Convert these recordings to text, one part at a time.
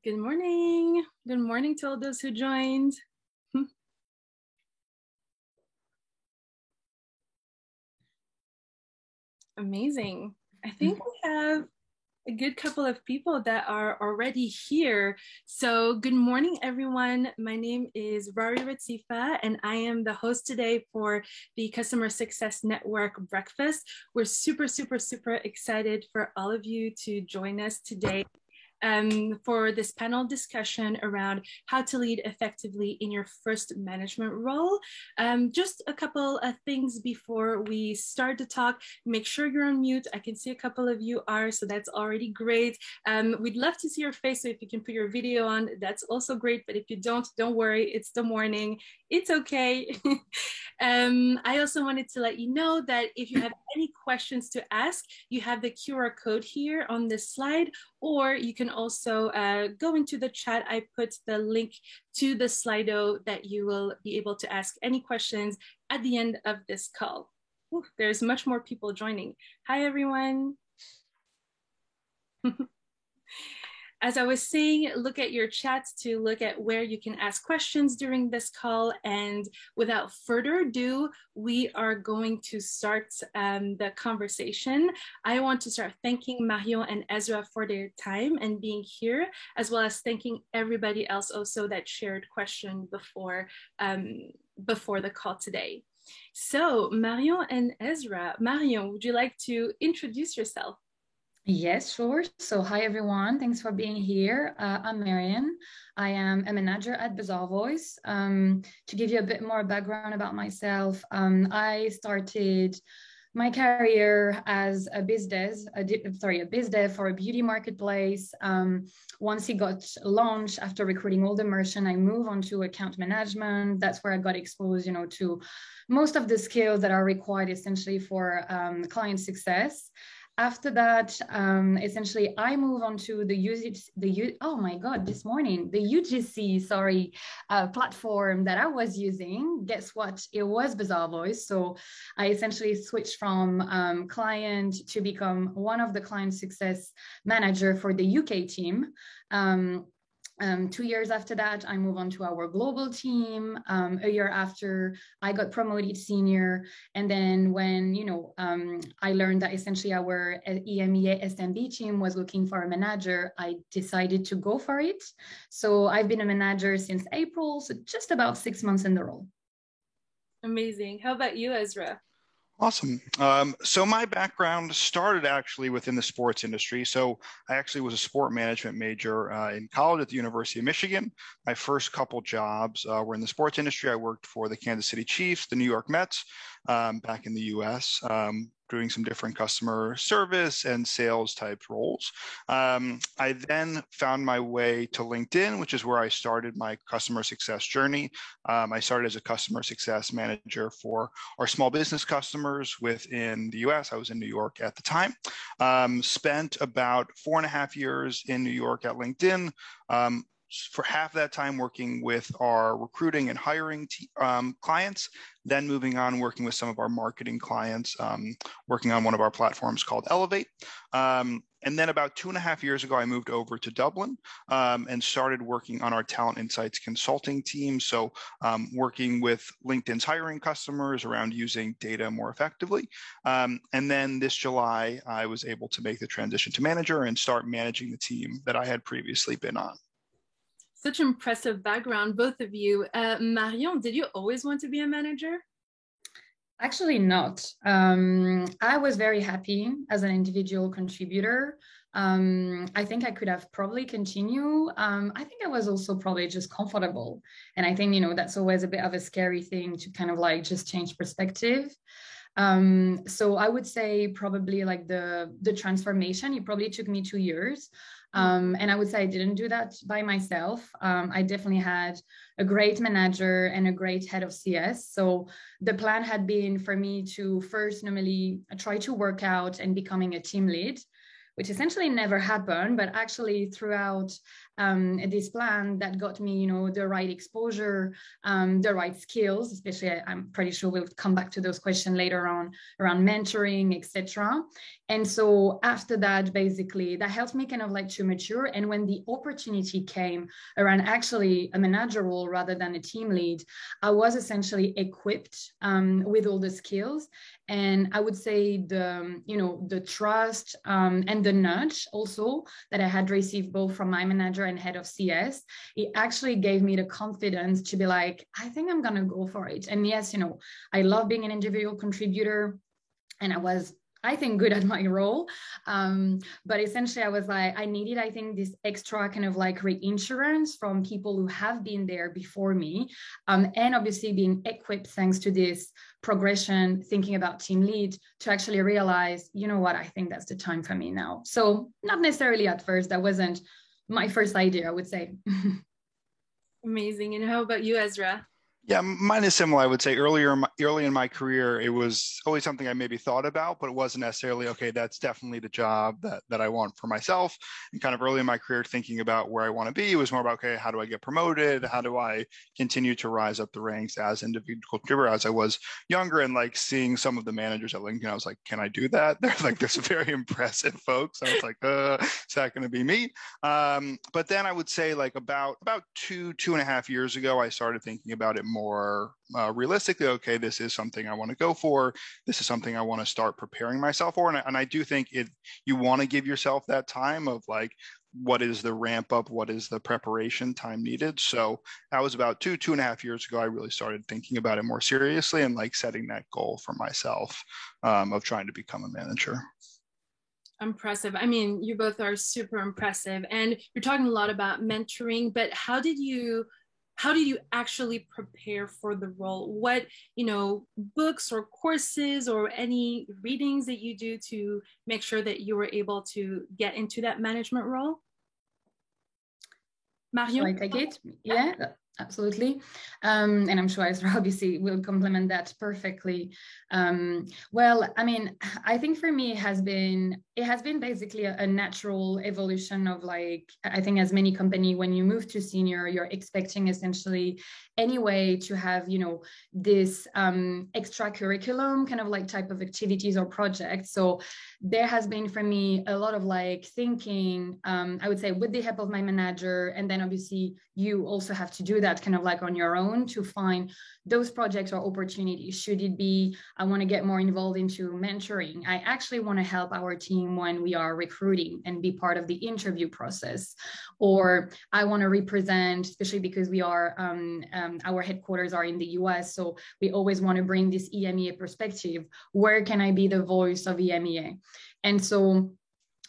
Good morning. Good morning to all those who joined. Amazing. I think we have a good couple of people that are already here. So good morning, everyone. My name is Rari Retzifa, and I am the host today for the Customer Success Network Breakfast. We're super excited for all of you to join us today for this panel discussion around how to lead effectively in your first management role. Just a couple of things before we start the talk. Make sure you're on mute. I can see a couple of you are, so that's already great. We'd love to see your face, so if you can put your video on, that's also great. But if you don't worry, it's the morning. It's okay. I also wanted to let you know that if you have any questions to ask, you have the QR code here on this slide, or you can also go into the chat. I put the link to the Slido that you will be able to ask any questions at the end of this call. Ooh, there's much more people joining. Hi, everyone. As I was saying, look at your chats to look at where you can ask questions during this call. And without further ado, we are going to start the conversation. I want to start thanking Marion and Ezra for their time and being here, as well as thanking everybody else also that shared questions before the call today. So Marion and Ezra, Marion, would you like to introduce yourself? Yes, sure. So hi, everyone. Thanks for being here. I'm Marion. I am a manager at Bazaarvoice. To give you a bit more background about myself, I started my career as a biz dev for a beauty marketplace. Once it got launched, after recruiting all the merchants, I moved on to account management. That's where I got exposed, to most of the skills that are required essentially for client success. After that, essentially, I move on to the UGC, platform that I was using. Guess what? It was Bazaarvoice. So I essentially switched from client to become one of the client success manager for the UK team. 2 years after that, I moved on to our global team. A year after, I got promoted senior. And then when, I learned that essentially our EMEA SMB team was looking for a manager, I decided to go for it. So I've been a manager since April, so just about 6 months in the role. Amazing. How about you, Ezra? Awesome. So my background started actually within the sports industry. So I actually was a sport management major in college at the University of Michigan. My first couple jobs were in the sports industry. I worked for the Kansas City Chiefs, the New York Mets, back in the US, doing some different customer service and sales type roles. I then found my way to LinkedIn, which is where I started my customer success journey. I started as a customer success manager for our small business customers within the US. I was in New York at the time. Spent about 4.5 years in New York at LinkedIn. For half that time working with our recruiting and hiring clients, then moving on working with some of our marketing clients, working on one of our platforms called Elevate. And then about 2.5 years ago, I moved over to Dublin and started working on our Talent Insights consulting team. So working with LinkedIn's hiring customers around using data more effectively. And then this July, I was able to make the transition to manager and start managing the team that I had previously been on. Such impressive background, both of you. Marion, did you always want to be a manager? Actually not. I was very happy as an individual contributor. I think I could have probably continued. I think I was also probably just comfortable. And I think, that's always a bit of a scary thing to kind of like just change perspective. So I would say probably like the transformation, it probably took me 2 years. And I would say I didn't do that by myself. I definitely had a great manager and a great head of CS. So the plan had been for me to first normally try to work out and becoming a team lead, which essentially never happened, but actually throughout this plan that got me, the right exposure, the right skills, especially I'm pretty sure we'll come back to those questions later on around mentoring, etc. And so after that, basically, that helped me kind of like to mature. And when the opportunity came around actually a manager role rather than a team lead, I was essentially equipped with all the skills. And I would say the trust and the nudge also that I had received both from my manager and head of CS, it actually gave me the confidence to be like, I think I'm gonna go for it. And yes, I love being an individual contributor, and I think, good at my role. But essentially, I was like, I needed, I think, this extra kind of like reinsurance from people who have been there before me. And obviously being equipped thanks to this progression, thinking about team lead, to actually realize, you know what, I think that's the time for me now. So not necessarily at first, that wasn't my first idea, I would say. Amazing. And how about you, Ezra? Yeah, mine is similar. I would say early in my career, it was always something I maybe thought about, but it wasn't necessarily, okay, that's definitely the job that I want for myself. And kind of early in my career, thinking about where I want to be, it was more about, okay, how do I get promoted? How do I continue to rise up the ranks as individual contributor? As I was younger and like seeing some of the managers at LinkedIn, I was like, can I do that? They're like, there's very impressive folks. I was like, is that going to be me? But then I would say like about 2.5 years ago, I started thinking about it more realistically. Okay, this is something I want to go for. This is something I want to start preparing myself for. And I do think you want to give yourself that time of like, what is the ramp up? What is the preparation time needed? So that was about 2.5 years ago. I really started thinking about it more seriously and like setting that goal for myself of trying to become a manager. Impressive. I mean, you both are super impressive, and you're talking a lot about mentoring, but how did you actually prepare for the role? What, books or courses or any readings that you do to make sure that you were able to get into that management role? Marion? Shall I take it? Yeah, absolutely. And I'm sure Ezra obviously will complement that perfectly. Well, I mean, I think for me it has been basically a natural evolution of, like, I think as many company, when you move to senior, you're expecting essentially anyway to have, this extra curriculum kind of like type of activities or projects. So there has been for me a lot of like thinking, I would say, with the help of my manager, and then obviously you also have to do that kind of like on your own to find those projects or opportunities. Should it be, I want to get more involved into mentoring, I actually want to help our team when we are recruiting and be part of the interview process, or I want to represent, especially because we are our headquarters are in the US, so we always want to bring this EMEA perspective. Where can I be the voice of EMEA? And so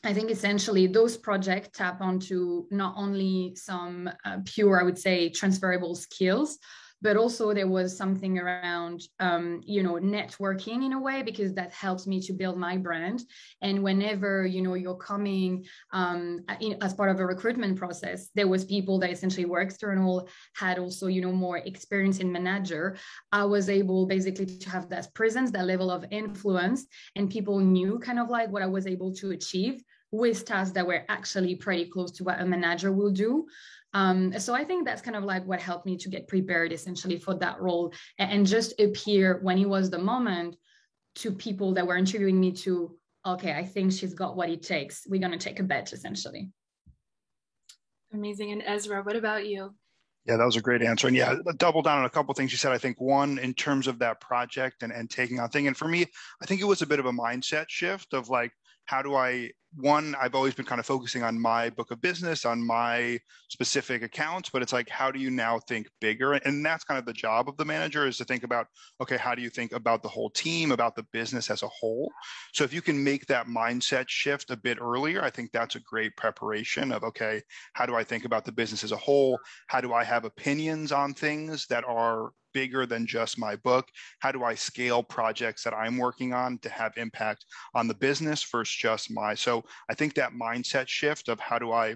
I think essentially those projects tap onto not only some pure, I would say, transferable skills, but also there was something around, networking in a way, because that helps me to build my brand. And whenever, you're coming as part of a recruitment process, there was people that essentially were external, had also, more experience in manager. I was able basically to have that presence, that level of influence, and people knew kind of like what I was able to achieve with tasks that were actually pretty close to what a manager will do. So I think that's kind of like what helped me to get prepared essentially for that role, and just appear when it was the moment to people that were interviewing me to, okay, I think she's got what it takes. We're going to take a bet essentially. Amazing. And Ezra, what about you? Yeah, that was a great answer. And yeah, double down on a couple of things you said. I think one, in terms of that project and taking on thing. And for me, I think it was a bit of a mindset shift of like, how do I've always been kind of focusing on my book of business, on my specific accounts, but it's like, how do you now think bigger? And that's kind of the job of the manager, is to think about, okay, how do you think about the whole team, about the business as a whole? So if you can make that mindset shift a bit earlier, I think that's a great preparation of, okay, how do I think about the business as a whole? How do I have opinions on things that are bigger than just my book? How do I scale projects that I'm working on to have impact on the business versus just my? So I think that mindset shift of how do I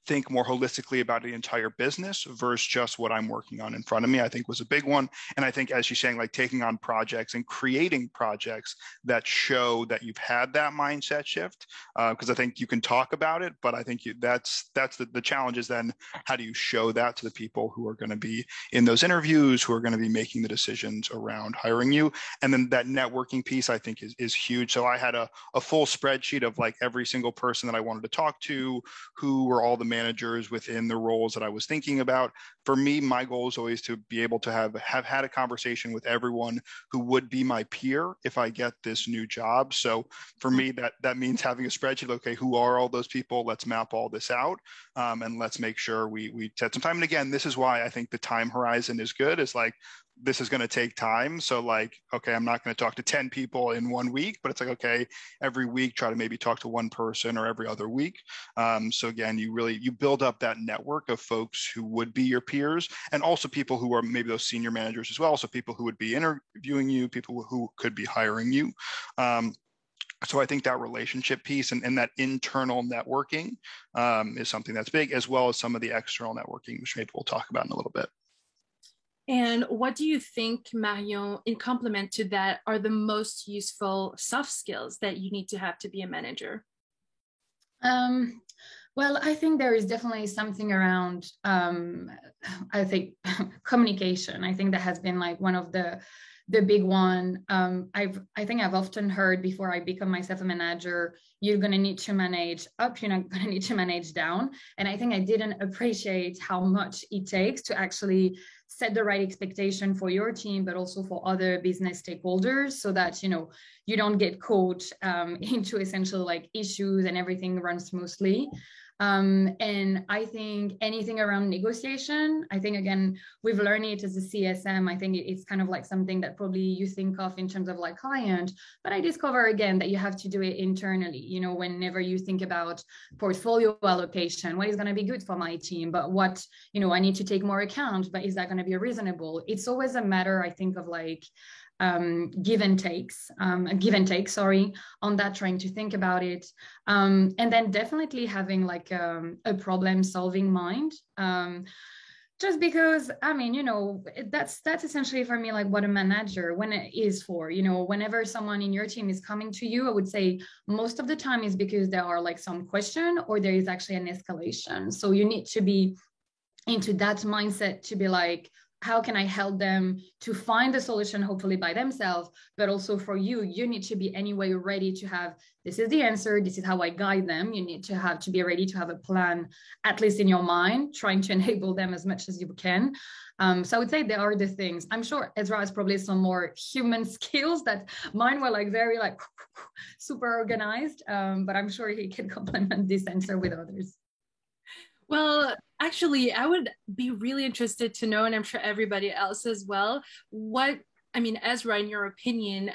think more holistically about the entire business versus just what I'm working on in front of me, I think was a big one. And I think, as you're saying, like taking on projects and creating projects that show that you've had that mindset shift, because I think you can talk about it, but I think that's the challenge is then how do you show that to the people who are going to be in those interviews, who are going to be making the decisions around hiring you. And then that networking piece, I think, is huge. So I had a full spreadsheet of like every single person that I wanted to talk to, who were all the managers within the roles that I was thinking about. For me, my goal is always to be able to have had a conversation with everyone who would be my peer if I get this new job. So for me, that means having a spreadsheet. Okay, who are all those people? Let's map all this out, and let's make sure we set some time. And again, this is why I think the time horizon is good. Is like, this is going to take time. So like, okay, I'm not going to talk to 10 people in 1 week, but it's like, okay, every week, try to maybe talk to one person or every other week. So again, you build up that network of folks who would be your peers, and also people who are maybe those senior managers as well. So people who would be interviewing you, people who could be hiring you. So I think that relationship piece and that internal networking is something that's big, as well as some of the external networking, which maybe we'll talk about in a little bit. And what do you think, Marion, in complement to that, are the most useful soft skills that you need to have to be a manager? Well, I think there is definitely something around, I think, communication. I think that has been like one of the big one. I think I've often heard before I become myself a manager, you're going to need to manage up, you're not going to need to manage down. And I think I didn't appreciate how much it takes to actually set the right expectation for your team, but also for other business stakeholders, so that, you don't get caught into essential like issues and everything runs smoothly. And I think anything around negotiation, I think, again, we've learned it as a CSM. I think it's kind of like something that probably you think of in terms of like client, but I discover again that you have to do it internally, whenever you think about portfolio allocation, what is going to be good for my team, but what, I need to take more account, but is that going to be reasonable? It's always a matter, I think, of like, give and take, sorry, on that, trying to think about it. And then definitely having like a problem solving mind. Just because, that's essentially for me, like what a manager, when it is for, whenever someone in your team is coming to you, I would say most of the time is because there are like some question or there is actually an escalation. So you need to be into that mindset to be like, how can I help them to find the solution, hopefully by themselves, but also for you need to be anyway ready to have, this is the answer, this is how I guide them. You need to be ready to have a plan, at least in your mind, trying to enable them as much as you can. So I would say there are the things. I'm sure Ezra has probably some more human skills that mine were like very like super organized, but I'm sure he can complement this answer with others. Well, actually, I would be really interested to know, and I'm sure everybody else as well, Ezra, in your opinion,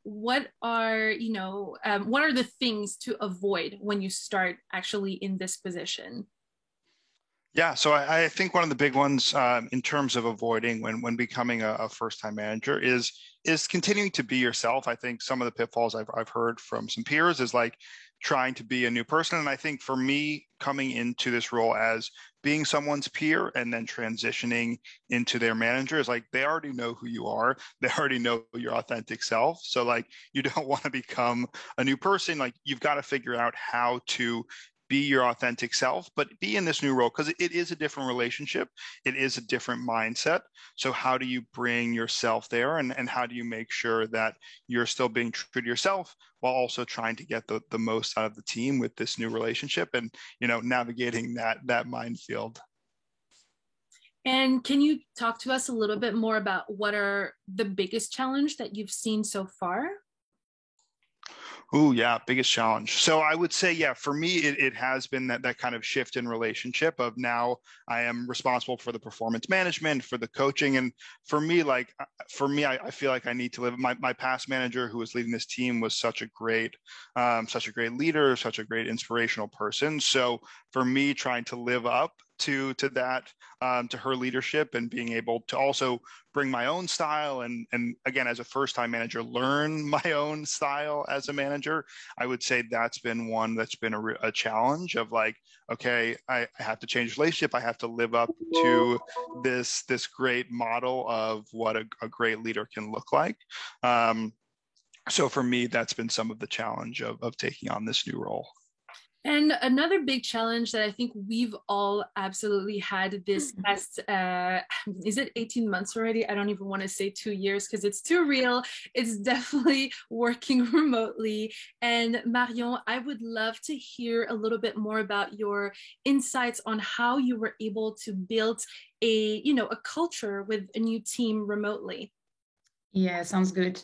what are the things to avoid when you start actually in this position? Yeah, so I think one of the big ones in terms of avoiding when becoming a first-time manager is continuing to be yourself. I think some of the pitfalls I've heard from some peers is like trying to be a new person. And I think for me, coming into this role as being someone's peer and then transitioning into their manager is like, they already know who you are. They already know your authentic self. So like, you don't want to become a new person. Like, you've got to figure out how to be your authentic self, but be in this new role, because it is a different relationship. It is a different mindset. So how do you bring yourself there, and how do you make sure that you're still being true to yourself while also trying to get the most out of the team with this new relationship, and navigating that minefield. And can you talk to us a little bit more about what are the biggest challenge that you've seen so far? Oh yeah, biggest challenge. So I would say, yeah, for me, it has been that kind of shift in relationship of now I am responsible for the performance management, for the coaching. And for me, I feel like I need to live. My past manager who was leading this team was such a great leader, such a great inspirational person. So for me, trying to live up to that, to her leadership, and being able to also bring my own style, and again, as a first-time manager, learn my own style as a manager. I would say that's been one that's been a challenge of like, okay, I have to change relationship. I have to live up to this great model of what a great leader can look like. So for me, that's been some of the challenge of taking on this new role. And another big challenge that I think we've all absolutely had this past, is it 18 months already? I don't even want to say 2 years because it's too real. It's definitely working remotely. And Marion, I would love to hear a little bit more about your insights on how you were able to build a culture with a new team remotely. Yeah, sounds good.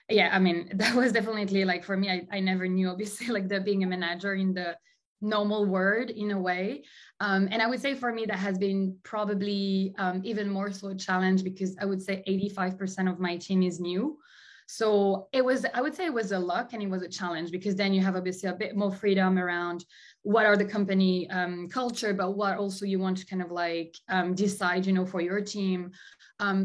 Yeah, I mean, that was definitely like, for me, I never knew, obviously, like the being a manager in the normal word in a way. And I would say for me, that has been probably even more so a challenge, because I would say 85% of my team is new. So I would say it was a luck and it was a challenge, because then you have obviously a bit more freedom around what are the company culture, but what also you want to kind of like decide, for your team.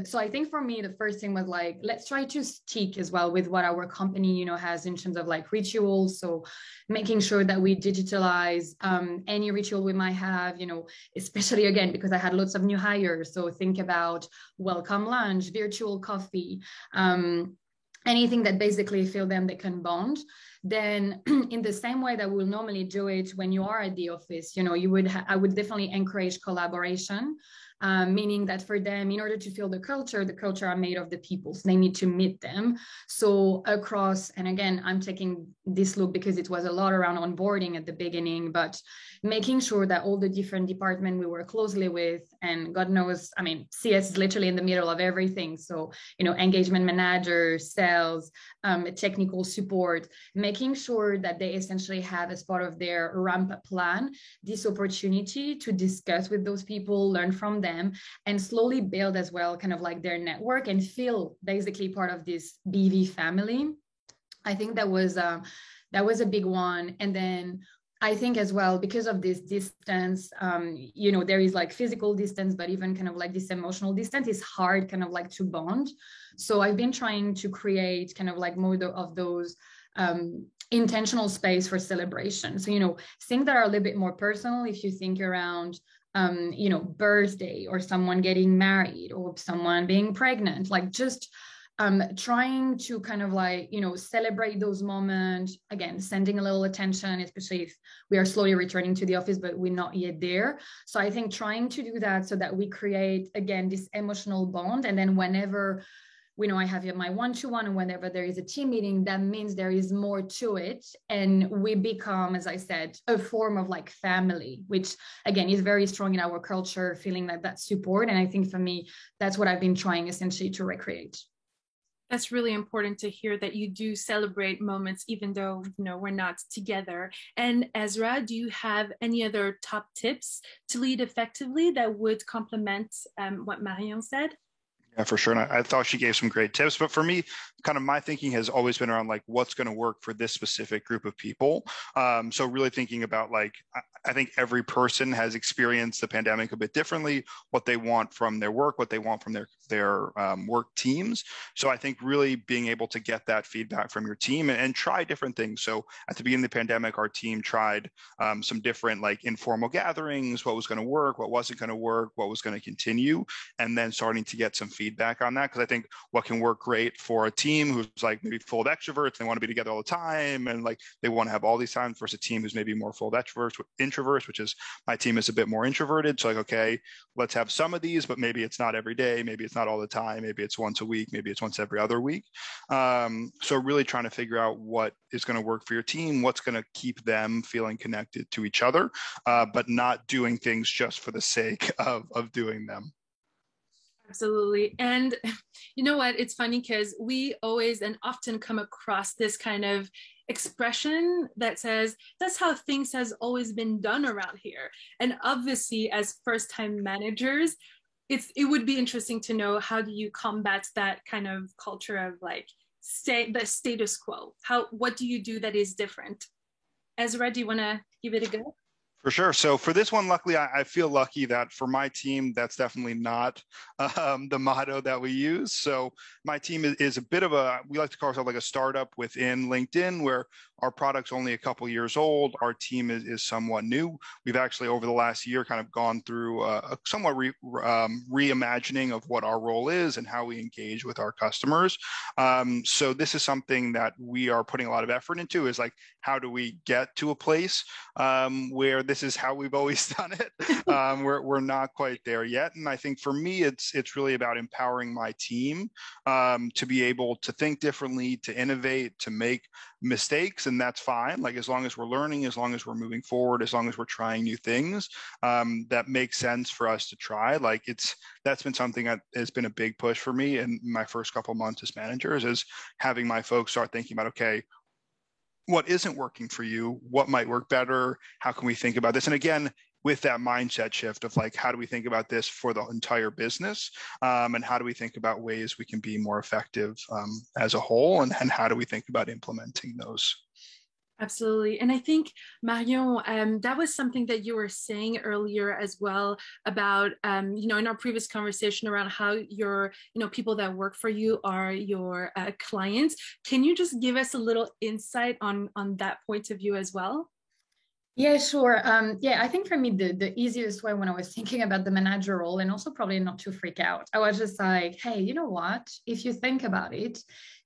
So I think for me, the first thing was like, let's try to stick as well with what our company, has in terms of like rituals. So making sure that we digitalize any ritual we might have, especially again, because I had lots of new hires. So think about welcome lunch, virtual coffee, anything that basically feel them they can bond. Then in the same way that we'll normally do it when you are at the office, I would definitely encourage collaboration. Meaning that for them, in order to feel the culture are made of the people, so they need to meet them. So across, and again, I'm taking this look because it was a lot around onboarding at the beginning, but making sure that all the different departments we work closely with, and God knows, I mean, CS is literally in the middle of everything. So, engagement managers, sales, technical support, making sure that they essentially have as part of their ramp up plan, this opportunity to discuss with those people, learn from them, and slowly build as well kind of like their network and feel basically part of this BV family. I think that was a big one. And then I think as well, because of this distance, there is like physical distance, but even kind of like this emotional distance is hard kind of like to bond. So I've been trying to create kind of like more of those intentional space for celebration. So, things that are a little bit more personal, if you think around, birthday, or someone getting married, or someone being pregnant, like just trying to kind of like, celebrate those moments, again, sending a little attention, especially if we are slowly returning to the office, but we're not yet there. So I think trying to do that so that we create, again, this emotional bond. And then whenever I have my one-to-one, and whenever there is a team meeting, that means there is more to it. And we become, as I said, a form of like family, which again is very strong in our culture, feeling like that support. And I think for me, that's what I've been trying essentially to recreate. That's really important to hear, that you do celebrate moments even though we're not together. And Ezra, do you have any other top tips to lead effectively that would complement what Marion said? Yeah, for sure. And I thought she gave some great tips. But for me, kind of my thinking has always been around like what's going to work for this specific group of people. So really thinking about like, I think every person has experienced the pandemic a bit differently, what they want from their work, what they want from their work teams. So I think really being able to get that feedback from your team and try different things. So at the beginning of the pandemic, our team tried some different like informal gatherings, what was going to work, what wasn't going to work, what was going to continue, and then starting to get some feedback on that. Because I think what can work great for a team who's like maybe full of extroverts, they want to be together all the time, and like they want to have all these times, versus a team who's maybe more full of introverts, which is my team is a bit more introverted. So like, okay, let's have some of these, but maybe it's not every day, maybe it's not all the time, maybe it's once a week, maybe it's once every other week. So really trying to figure out what is going to work for your team, what's going to keep them feeling connected to each other, but not doing things just for the sake of doing them. Absolutely. And you know what? It's funny because we always and often come across this kind of expression that says, that's how things has always been done around here. And obviously, as first-time managers, it would be interesting to know, how do you combat that kind of culture of like the status quo? What do you do that is different? Ezra, do you want to give it a go? For sure. So for this one, luckily, I feel lucky that for my team, that's definitely not the motto that we use. So my team is a bit of we like to call ourselves like a startup within LinkedIn, where our product's only a couple years old. Our team is somewhat new. We've actually, over the last year, kind of gone through a somewhat reimagining of what our role is and how we engage with our customers. So this is something that we are putting a lot of effort into, is like, how do we get to a place where this is how we've always done it? We're not quite there yet. And I think for me, it's really about empowering my team to be able to think differently, to innovate, to make mistakes. And that's fine. Like, as long as we're learning, as long as we're moving forward, as long as we're trying new things, that makes sense for us to try. Like, that's been something that has been a big push for me in my first couple of months as managers, is having my folks start thinking about, okay, what isn't working for you? What might work better? How can we think about this? And again, with that mindset shift of like, how do we think about this for the entire business? And how do we think about ways we can be more effective as a whole? And how do we think about implementing those? Absolutely. And I think, Marion, that was something that you were saying earlier as well about, in our previous conversation around how your, people that work for you are your clients. Can you just give us a little insight on that point of view as well? Yeah, sure. I think for me, the easiest way when I was thinking about the manager role, and also probably not to freak out, I was just like, hey, you know what? If you think about it,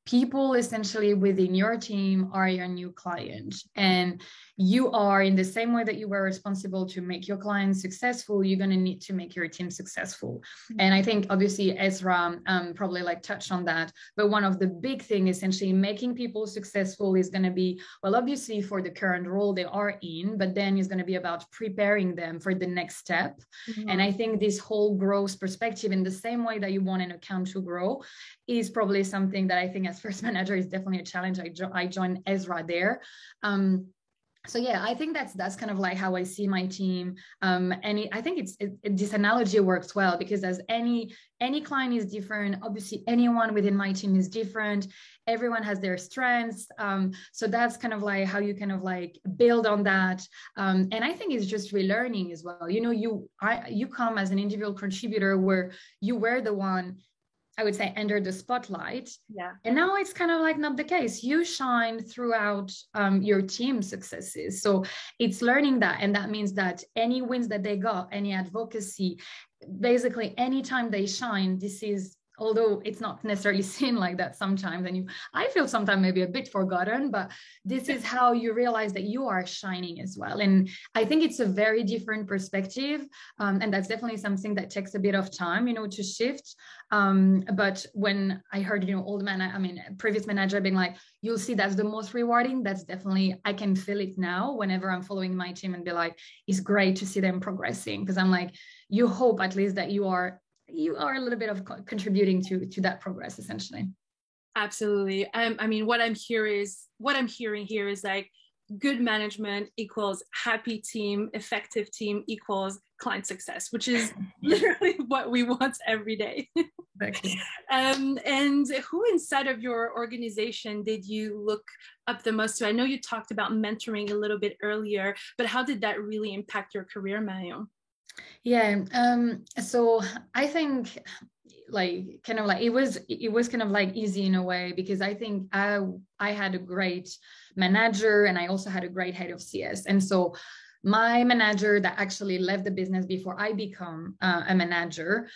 people essentially within your team are your new client, and you are, in the same way that you were responsible to make your clients successful, you're going to need to make your team successful. And I think obviously Ezra probably like touched on that, but one of the big thing essentially making people successful is going to be, well, obviously for the current role they are in, but then it's going to be about preparing them for the next step. Mm-hmm. And I think this whole growth perspective, in the same way that you want an account to grow, is probably something that I think as first manager is definitely a challenge. I joined Ezra there. So yeah, I think that's kind of like how I see my team. I think this analogy works well, because as any client is different, obviously anyone within my team is different. Everyone has their strengths. So that's kind of like how you kind of like build on that. And I think it's just relearning as well. You come as an individual contributor where you were the one, I would say, under the spotlight. Yeah. And now it's kind of like not the case. You shine throughout your team successes. So it's learning that. And that means that any wins that they got, any advocacy, basically anytime they shine, this is, although it's not necessarily seen like that sometimes, and I feel sometimes maybe a bit forgotten, but this is how you realize that you are shining as well. And I think it's a very different perspective. And that's definitely something that takes a bit of time, to shift. But when I heard, previous manager being like, you'll see that's the most rewarding, that's definitely, I can feel it now whenever I'm following my team and be like, it's great to see them progressing. Because I'm like, you hope at least that you are a little bit of contributing to that progress, essentially. Absolutely. What I'm hearing here is like, good management equals happy team, effective team equals client success, which is literally what we want every day. Exactly. And who inside of your organization did you look up the most to? I know you talked about mentoring a little bit earlier, but how did that really impact your career, Marion? Yeah. So I think it was kind of like easy in a way, because I think I had a great manager, and I also had a great head of CS. And so my manager that actually left the business before I become a manager,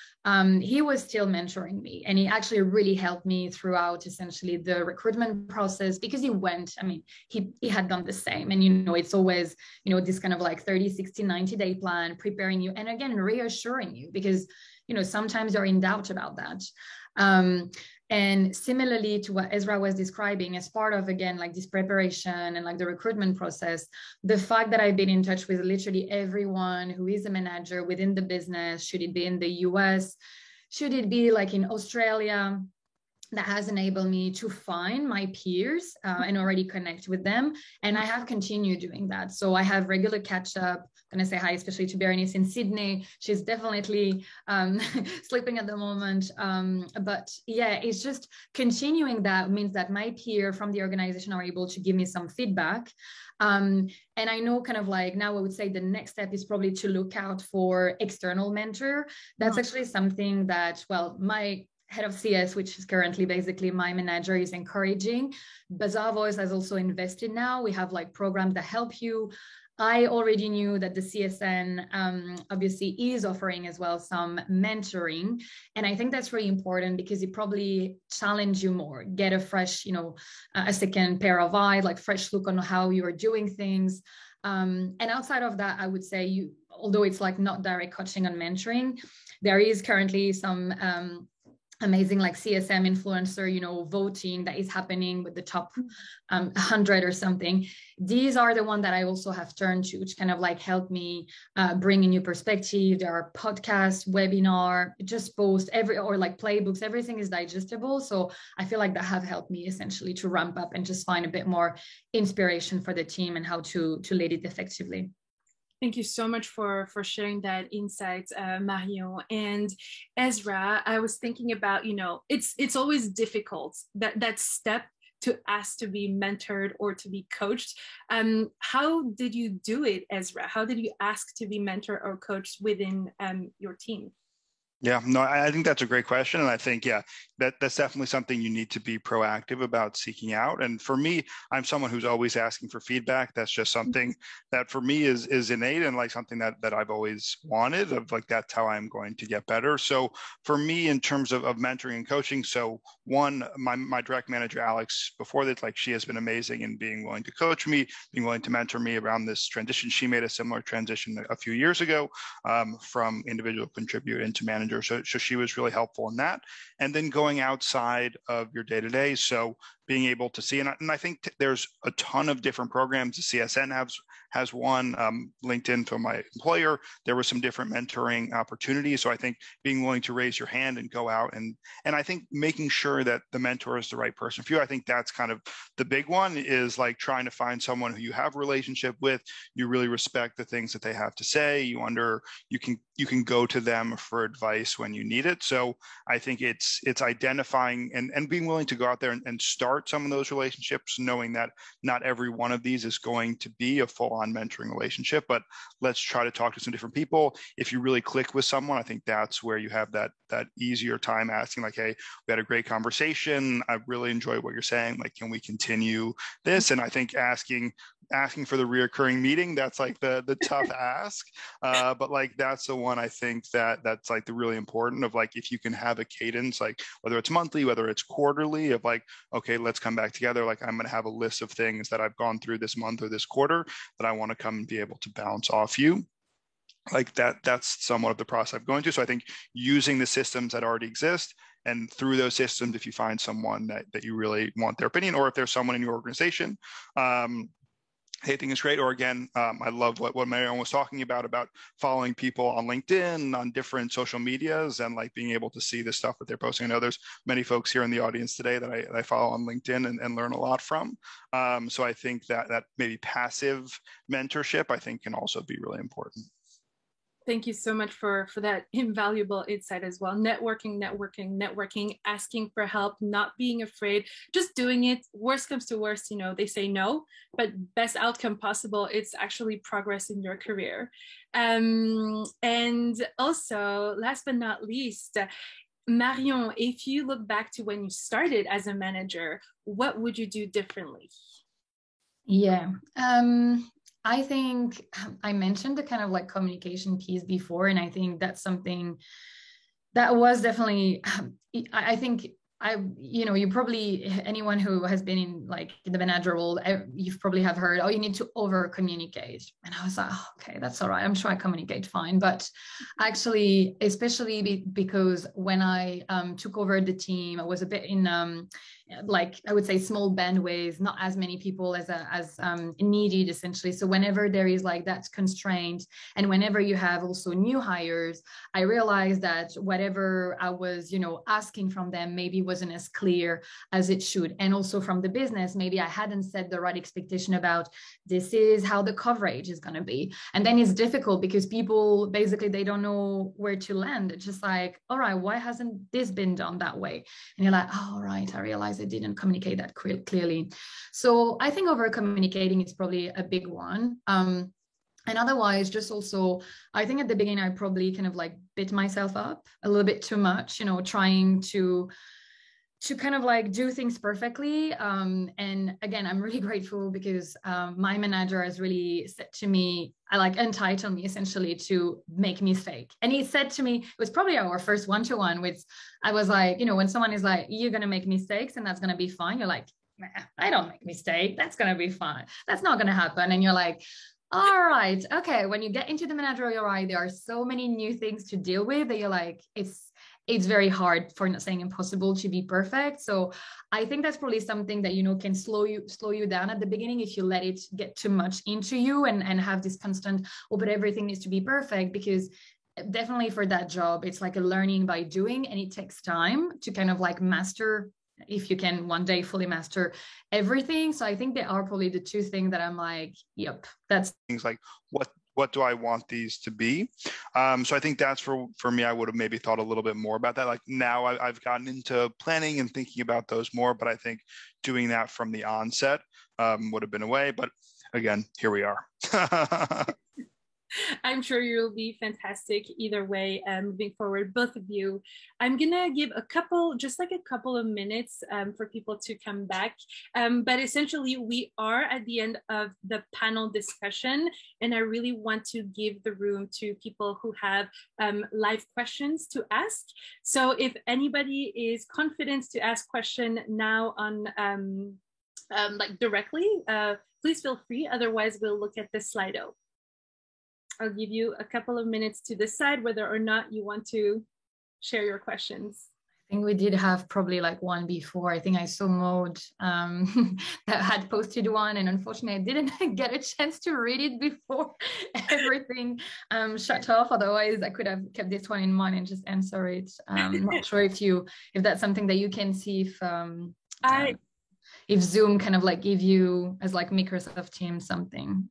he was still mentoring me, and he actually really helped me throughout essentially the recruitment process, because he had done the same. And, it's always, this kind of like 30, 60, 90-day plan, preparing you, and again, reassuring you, because, sometimes you're in doubt about that. And similarly to what Ezra was describing, as part of, again, like this preparation and like the recruitment process, the fact that I've been in touch with literally everyone who is a manager within the business, should it be in the US, should it be like in Australia, that has enabled me to find my peers and already connect with them. And I have continued doing that. So I have regular catch up. I'm going to say hi, especially to Berenice in Sydney. She's definitely sleeping at the moment. But yeah, it's just continuing that means that my peer from the organization are able to give me some feedback. And I know kind of like now I would say the next step is probably to look out for external mentor. That's actually something that, well, my head of CS, which is currently basically my manager, is encouraging. Bazaar Voice has also invested now. We have like programs that help you. I already knew that the CSN obviously is offering as well some mentoring. And I think that's really important because it probably challenge you more, get a fresh, a second pair of eyes, like fresh look on how you are doing things. And outside of that, I would say although it's like not direct coaching and mentoring, there is currently some amazing like CSM influencer, voting that is happening with the top 100 or something. These are the ones that I also have turned to, which kind of like help me bring a new perspective. There are podcasts, webinar, just post or like playbooks, everything is digestible. So I feel like that have helped me essentially to ramp up and just find a bit more inspiration for the team and how to lead it effectively. Thank you so much for sharing that insight, Marion. And Ezra, I was thinking about, it's always difficult, that step to ask to be mentored or to be coached. How did you do it, Ezra? How did you ask to be mentored or coached within your team? Yeah, no, I think that's a great question. And I think, that's definitely something you need to be proactive about seeking out. And for me, I'm someone who's always asking for feedback. That's just something that for me is innate and like something that I've always wanted, of like, that's how I'm going to get better. So for me, in terms of mentoring and coaching, so one, my direct manager, Alex, before that, like she has been amazing in being willing to coach me, being willing to mentor me around this transition. She made a similar transition a few years ago from individual contributor into manager. So she was really helpful in that. And then going outside of your day-to-day. So being able to see, and I think there's a ton of different programs. The CSN has one, LinkedIn for my employer. There was some different mentoring opportunities. So I think being willing to raise your hand and go out and I think making sure that the mentor is the right person for you. I think that's kind of the big one, is like trying to find someone who you have a relationship with, you really respect the things that they have to say, you can go to them for advice when you need it. So I think it's identifying and being willing to go out there and start some of those relationships, knowing that not every one of these is going to be a full-on mentoring relationship, but let's try to talk to some different people. If you really click with someone, I think that's where you have that easier time asking, like, hey, we had a great conversation, I really enjoy what you're saying, like, can we continue this? And I think asking for the reoccurring meeting, that's like the tough ask, but like that's the one I think that's like the really important, of like, if you can have a cadence, like whether it's monthly, whether it's quarterly, of like, okay, let's come back together, like I'm going to have a list of things that I've gone through this month or this quarter that I want to come and be able to bounce off you. Like that's somewhat of the process I'm going through. So I think using the systems that already exist, and through those systems, if you find someone that you really want their opinion, or if there's someone in your organization, I think it's great. Or again, I love what Marion was talking about following people on LinkedIn, on different social medias, and like being able to see the stuff that they're posting. I know there's many folks here in the audience today that I follow on LinkedIn and learn a lot from. So I think that maybe passive mentorship, I think, can also be really important. Thank you so much for that invaluable insight as well. Networking, asking for help, not being afraid, just doing it. Worst comes to worst, they say no, but best outcome possible, it's actually progress in your career. And also, last but not least, Marion, if you look back to when you started as a manager, what would you do differently? Yeah. I think I mentioned the kind of like communication piece before, and I think that's something that was definitely, I think you probably, anyone who has been in like the manager role, you've probably have heard, oh, you need to over communicate. And I was like, oh, okay, that's all right. I'm sure I communicate fine. But actually, especially because when I took over the team, I was a bit in like I would say small bandwidth, not as many people as needed essentially. So whenever there is like that constraint, and whenever you have also new hires, I realized that whatever I was, asking from them maybe wasn't as clear as it should. And also from the business, maybe I hadn't set the right expectation about this is how the coverage is going to be. And then it's difficult because people basically, they don't know where to land. It's just like, all right, why hasn't this been done that way? And you're like, oh, right, I realized I didn't communicate that clearly. So I think over communicating is probably a big one. And otherwise, just also, I think at the beginning, I probably kind of like bit myself up a little bit too much, trying to kind of like do things perfectly. And again, I'm really grateful because my manager has really said to me, entitled me essentially to make mistake. And he said to me, it was probably our first one-to-one, which I was like, when someone is like, you're going to make mistakes and that's going to be fine. You're like, nah, I don't make mistake. That's going to be fine. That's not going to happen. And you're like, all right, okay. When you get into the managerial role, there are so many new things to deal with that you're like, it's very hard, for not saying impossible, to be perfect. So I think that's probably something that, can slow you down at the beginning if you let it get too much into you and have this constant, but everything needs to be perfect, because definitely for that job, it's like a learning by doing, and it takes time to kind of like master, if you can one day fully master everything. So I think they are probably the two things that I'm like, yep, that's things like what do I want these to be? So I think that's for me, I would have maybe thought a little bit more about that. Like now I've gotten into planning and thinking about those more, but I think doing that from the onset would have been a way. But again, here we are. I'm sure you'll be fantastic either way moving forward, both of you. I'm gonna give just a couple of minutes for people to come back. But essentially we are at the end of the panel discussion, and I really want to give the room to people who have live questions to ask. So if anybody is confident to ask question now on like directly, please feel free. Otherwise we'll look at the Slido. I'll give you a couple of minutes to decide whether or not you want to share your questions. I think we did have probably like one before. I think I saw Maud that had posted one, and unfortunately I didn't get a chance to read it before everything shut off. Otherwise I could have kept this one in mind and just answer it. I'm not sure if that's something that you can see if Zoom kind of like give you as like Microsoft Teams something.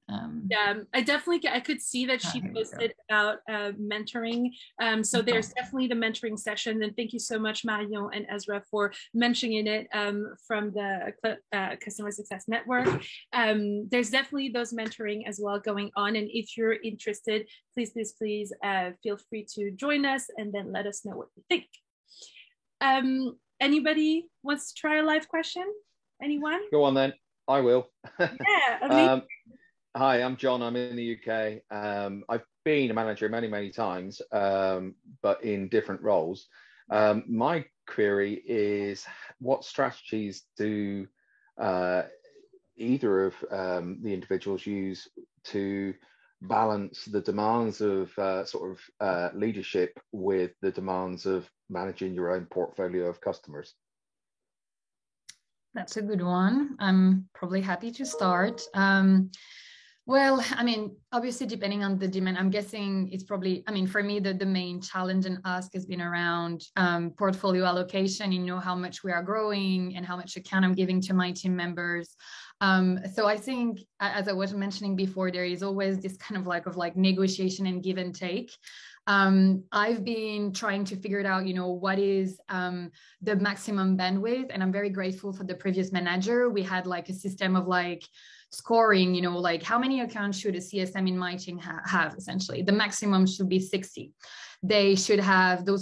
Yeah, I could see that she posted about mentoring. So there's definitely the mentoring session. And thank you so much, Marion and Ezra, for mentioning it from the Customer Success Network. There's definitely those mentoring as well going on. And if you're interested, please feel free to join us and then let us know what you think. Anybody wants to try a live question? Anyone? Go on then. I will. Yeah. Hi, I'm John. I'm in the UK. I've been a manager many, many times, but in different roles. My query is, what strategies do either of the individuals use to balance the demands of leadership with the demands of managing your own portfolio of customers? That's a good one. I'm probably happy to start. Well, I mean, obviously, depending on the demand, I'm guessing it's probably, for me, the main challenge and ask has been around portfolio allocation, how much we are growing and how much account I'm giving to my team members. So I think, as I was mentioning before, there is always this kind of like negotiation and give and take. I've been trying to figure it out, what is the maximum bandwidth, and I'm very grateful for the previous manager. We had like a system of like scoring, like how many accounts should a CSM in my team have essentially. The maximum should be 60. Those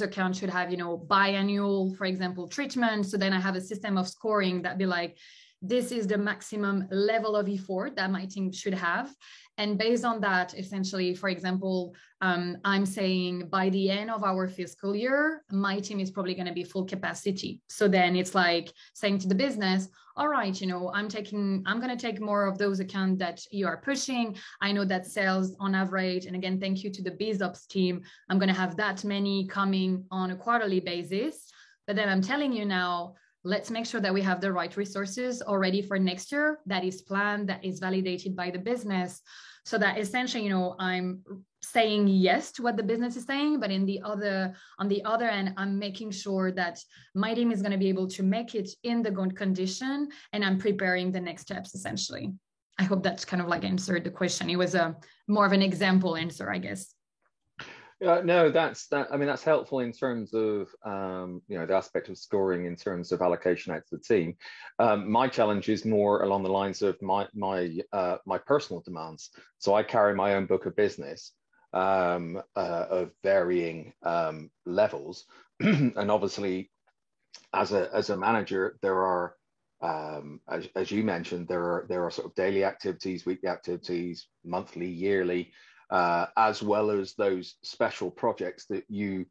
accounts should have, biannual, for example, treatment. So then I have a system of scoring that be like, this is the maximum level of effort that my team should have. And based on that, essentially, for example, I'm saying by the end of our fiscal year, my team is probably going to be full capacity. So then it's like saying to the business, all right, I'm going to take more of those accounts that you are pushing. I know that sales on average, and again, thank you to the BizOps team, I'm going to have that many coming on a quarterly basis. But then I'm telling you now, let's make sure that we have the right resources already for next year, that is planned, that is validated by the business, so that essentially, I'm saying yes to what the business is saying, but on the other end, I'm making sure that my team is going to be able to make it in the good condition, and I'm preparing the next steps essentially. I hope that's kind of like answered the question. It was a more of an example answer, I guess. No, that's helpful in terms of the aspect of scoring in terms of allocation out to the team. My challenge is more along the lines of my personal demands. So I carry my own book of business of varying levels, and obviously, as a manager, there are as you mentioned, there are sort of daily activities, weekly activities, monthly, yearly. As well as those special projects that you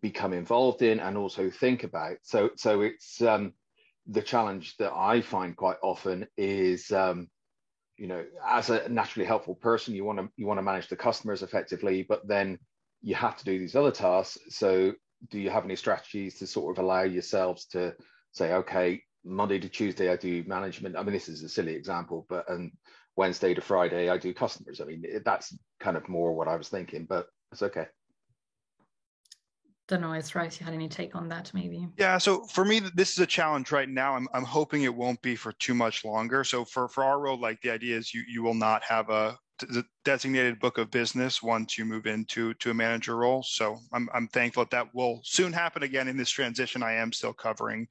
become involved in and also think about. So it's the challenge that I find quite often is, as a naturally helpful person, you want to manage the customers effectively, but then you have to do these other tasks. So do you have any strategies to sort of allow yourselves to say, okay, Monday to Tuesday I do management. I mean, this is a silly example, and Wednesday to Friday I do customers. I mean, that's kind of more what I was thinking, but it's okay. Don't know, Ezra, if you had any take on that, maybe. Yeah, so for me, this is a challenge right now. I'm hoping it won't be for too much longer. So for our role, like the idea is you will not have a designated book of business once you move into a manager role. So I'm thankful that will soon happen again in this transition. I am still covering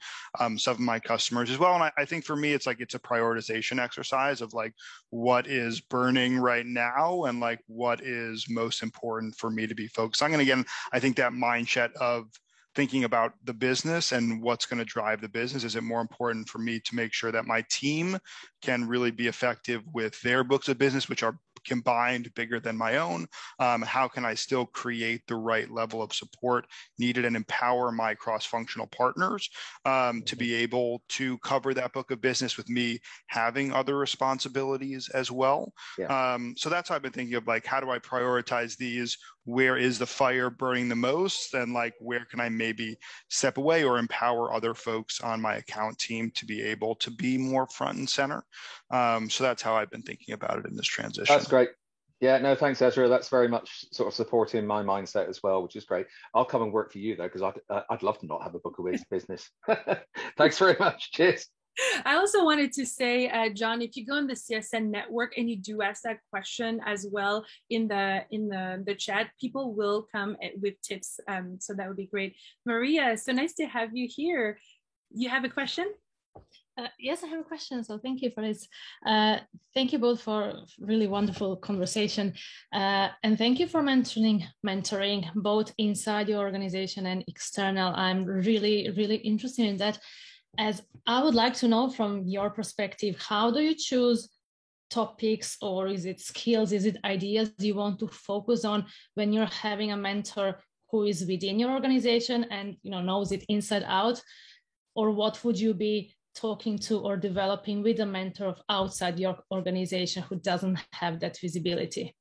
some of my customers as well. And I think for me, it's a prioritization exercise of like what is burning right now and like what is most important for me to be focused on. And again, I think that mindset of thinking about the business and what's going to drive the business. Is it more important for me to make sure that my team can really be effective with their books of business, which are combined bigger than my own? How can I still create the right level of support needed and empower my cross-functional partners to be able to cover that book of business with me having other responsibilities as well? Yeah. So that's how I've been thinking of, like, how do I prioritize these? Where is the fire burning the most? And like, where can I maybe step away or empower other folks on my account team to be able to be more front and center? So that's how I've been thinking about it in this transition. That's great. Yeah, no, thanks, Ezra. That's very much sort of supporting my mindset as well, which is great. I'll come and work for you though, because I'd love to not have a book of business. Thanks very much. Cheers. I also wanted to say, John, if you go on the CSN network and you do ask that question as well in the chat, people will come with tips. So that would be great. Maria, so nice to have you here. You have a question? Yes, I have a question. So thank you for this. Thank you both for really wonderful conversation. And thank you for mentoring both inside your organization and external. I'm really, really interested in that. As I would like to know from your perspective, how do you choose topics, or is it skills? Is it ideas you want to focus on when you're having a mentor who is within your organization and knows it inside out? Or what would you be talking to or developing with a mentor of outside your organization who doesn't have that visibility?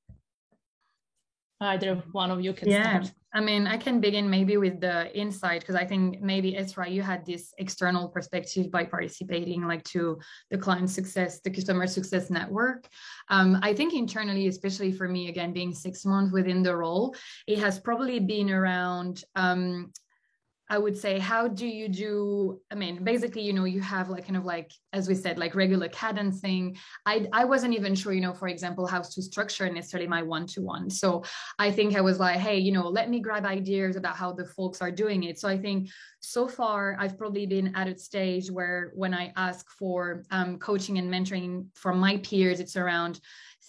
Either one of you can start. I mean, I can begin maybe with the insight, because I think maybe Ezra, you had this external perspective by participating like to the client success, the customer success network. I think internally, especially for me, again, being 6 months within the role, it has probably been around I would say, how do you do, I mean, basically, you have like kind of like, as we said, like regular cadencing. I wasn't even sure, for example, how to structure necessarily my one-to-one. So I think I was like, hey, let me grab ideas about how the folks are doing it. So I think so far I've probably been at a stage where when I ask for coaching and mentoring from my peers, it's around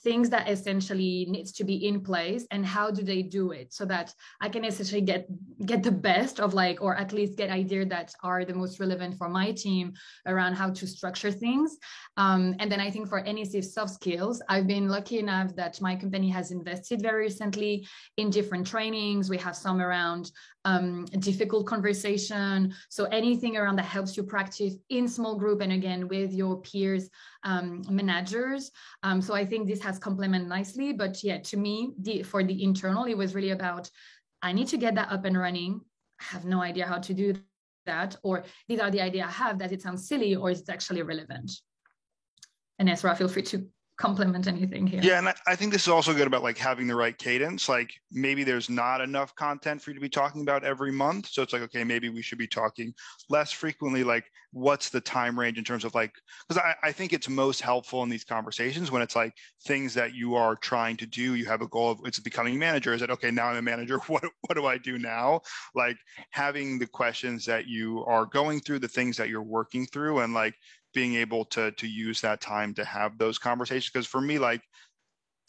things that essentially needs to be in place and how do they do it, so that I can essentially get the best of like, or at least get ideas that are the most relevant for my team around how to structure things. And then I think for NEC soft skills, I've been lucky enough that my company has invested very recently in different trainings. We have some around difficult conversation. So anything around that helps you practice in small group and again with your peers, managers. So I think this has complemented nicely. But yeah, to me, for the internal, it was really about, I need to get that up and running. I have no idea how to do that, or these are the idea I have, that it sounds silly, or is it actually relevant? And Ezra, feel free to complement anything here. Yeah, and I think this is also good about like having the right cadence. Like maybe there's not enough content for you to be talking about every month. So it's like, okay, maybe we should be talking less frequently. Like what's the time range in terms of like, because I think it's most helpful in these conversations when it's like things that you are trying to do. You have a goal of it's becoming a manager. Is it okay, now I'm a manager. What do I do now? Like having the questions that you are going through, the things that you're working through, and like being able to use that time to have those conversations. Because for me, like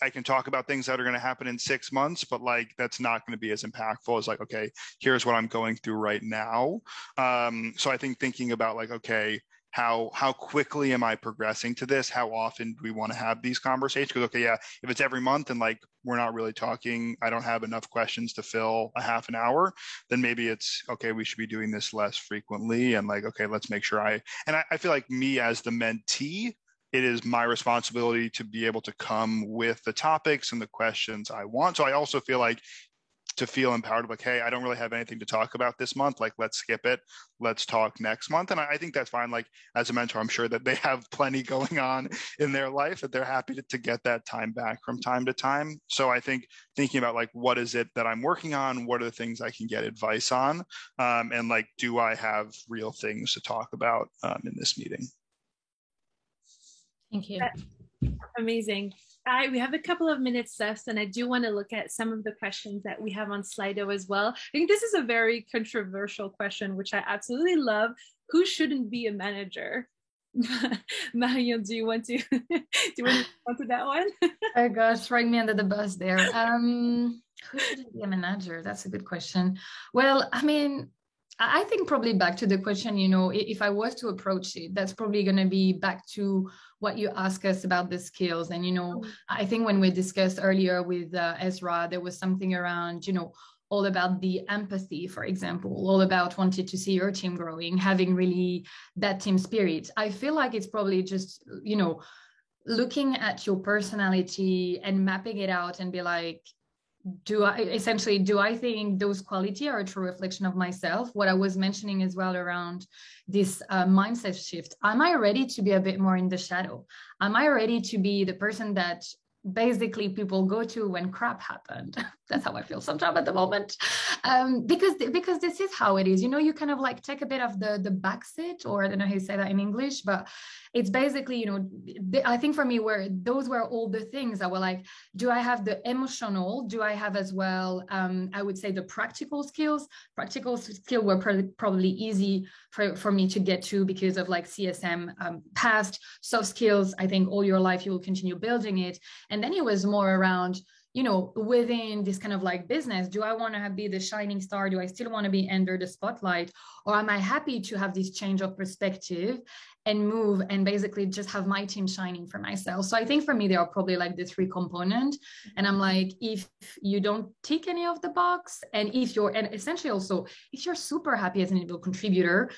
I can talk about things that are going to happen in 6 months, but like that's not going to be as impactful as like, okay, here's what I'm going through right now. So I think thinking about like, okay, how quickly am I progressing to this? How often do we want to have these conversations? Because okay, yeah, if it's every month and like we're not really talking, I don't have enough questions to fill a half an hour, then maybe it's okay, we should be doing this less frequently. And like, okay, let's make sure I feel like me as the mentee, it is my responsibility to be able to come with the topics and the questions I want. So I also feel like to feel empowered, like, hey, I don't really have anything to talk about this month. Like, let's skip it. Let's talk next month. And I think that's fine. Like, as a mentor, I'm sure that they have plenty going on in their life that they're happy to get that time back from time to time. So I think thinking about like, what is it that I'm working on? What are the things I can get advice on? And like, do I have real things to talk about in this meeting? Thank you. Amazing. We have a couple of minutes left, and I do want to look at some of the questions that we have on Slido as well. I think this is a very controversial question, which I absolutely love. Who shouldn't be a manager? Marion, do you want to respond to that one? Oh gosh, throwing me under the bus there. Who shouldn't be a manager? That's a good question. Well, I mean, I think probably back to the question, you know, if I was to approach it, that's probably going to be back to what you ask us about the skills. And, you know, I think when we discussed earlier with Ezra, there was something around, you know, all about the empathy, for example, all about wanting to see your team growing, having really that team spirit. I feel like it's probably just, you know, looking at your personality and mapping it out and be like, do I think those qualities are a true reflection of myself? What I was mentioning as well around this mindset shift. Am I ready to be a bit more in the shadow? Am I ready to be the person that basically people go to when crap happened? That's how I feel sometimes at the moment. Because this is how it is. You know, you kind of like take a bit of the back seat, or I don't know how you say that in English, but it's basically, you know, I think for me, where those were all the things that were like, do I have the emotional? Do I have as well, I would say the practical skills? Practical skills were probably easy for me to get to because of like CSM past. Soft skills, I think all your life you will continue building it. And then it was more around, you know, within this kind of like business, do I want to be the shining star? Do I still want to be under the spotlight? Or am I happy to have this change of perspective and move and basically just have my team shining for myself? So I think for me, there are probably like the three components. And I'm like, if you don't tick any of the box, and and essentially also, if you're super happy as an individual contributor,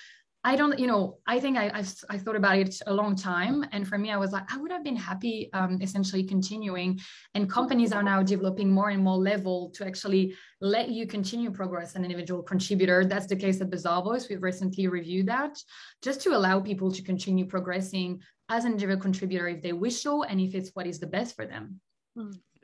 I don't, you know, I think I thought about it a long time. And for me, I was like, I would have been happy essentially continuing. And companies are now developing more and more level to actually let you continue progress as an individual contributor. That's the case at Bazaar Voice. We've recently reviewed that just to allow people to continue progressing as an individual contributor if they wish so, and if it's what is the best for them.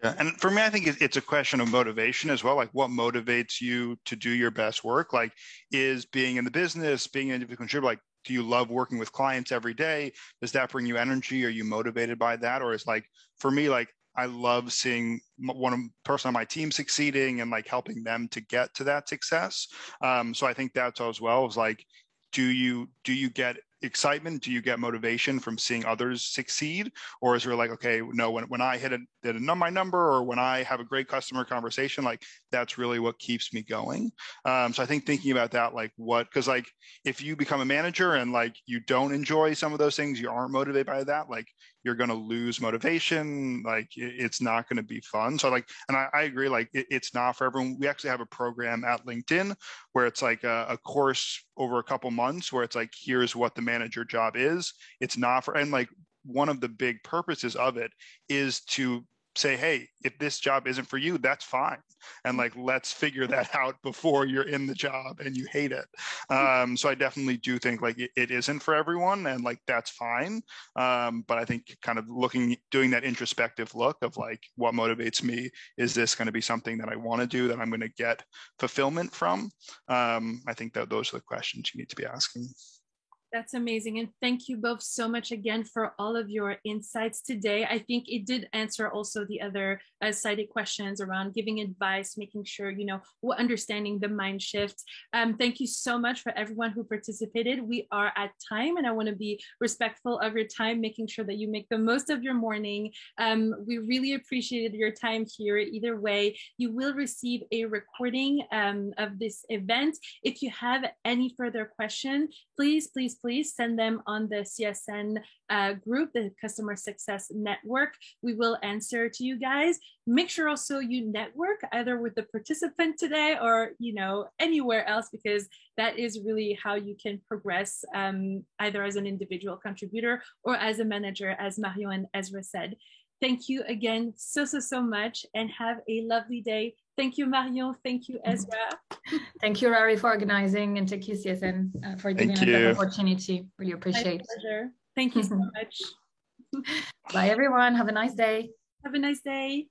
Yeah, and for me, I think it's a question of motivation as well. Like, what motivates you to do your best work? Like, is being in the business, being an individual contributor, like, do you love working with clients every day? Does that bring you energy? Are you motivated by that? Or is like, for me, like, I love seeing one person on my team succeeding and like helping them to get to that success. So I think that's as well is like, do you get excitement? Do you get motivation from seeing others succeed? Or is there like, okay, no, when I hit my number, or when I have a great customer conversation, like that's really what keeps me going. So I think thinking about that, like because like if you become a manager and like you don't enjoy some of those things, you aren't motivated by that, like you're going to lose motivation. Like it's not going to be fun. So like, and I agree, like it's not for everyone. We actually have a program at LinkedIn where it's like a course over a couple months where it's like, here's what the manager job is. It's not for, and like one of the big purposes of it is to say, hey, if this job isn't for you, that's fine. And like, let's figure that out before you're in the job and you hate it. So I definitely do think like it isn't for everyone, and like, that's fine. But I think kind of doing that introspective look of like, what motivates me? Is this going to be something that I want to do, that I'm going to get fulfillment from? I think that those are the questions you need to be asking. That's amazing. And thank you both so much again for all of your insights today. I think it did answer also the other cited questions around giving advice, making sure, understanding the mind shift. Thank you so much for everyone who participated. We are at time, and I want to be respectful of your time, making sure that you make the most of your morning. We really appreciated your time here. Either way, you will receive a recording of this event. If you have any further questions, please send them on the CSN group, the Customer Success Network. We will answer to you guys. Make sure also you network either with the participant today or, anywhere else, because that is really how you can progress either as an individual contributor or as a manager, as Marion and Ezra said. Thank you again so much, and have a lovely day. Thank you, Marion. Thank you, Ezra. Thank you, Rari, for organizing, and thank you, CSN, for giving us that opportunity. Really appreciate it. My pleasure. Thank you so much. Bye, everyone. Have a nice day. Have a nice day.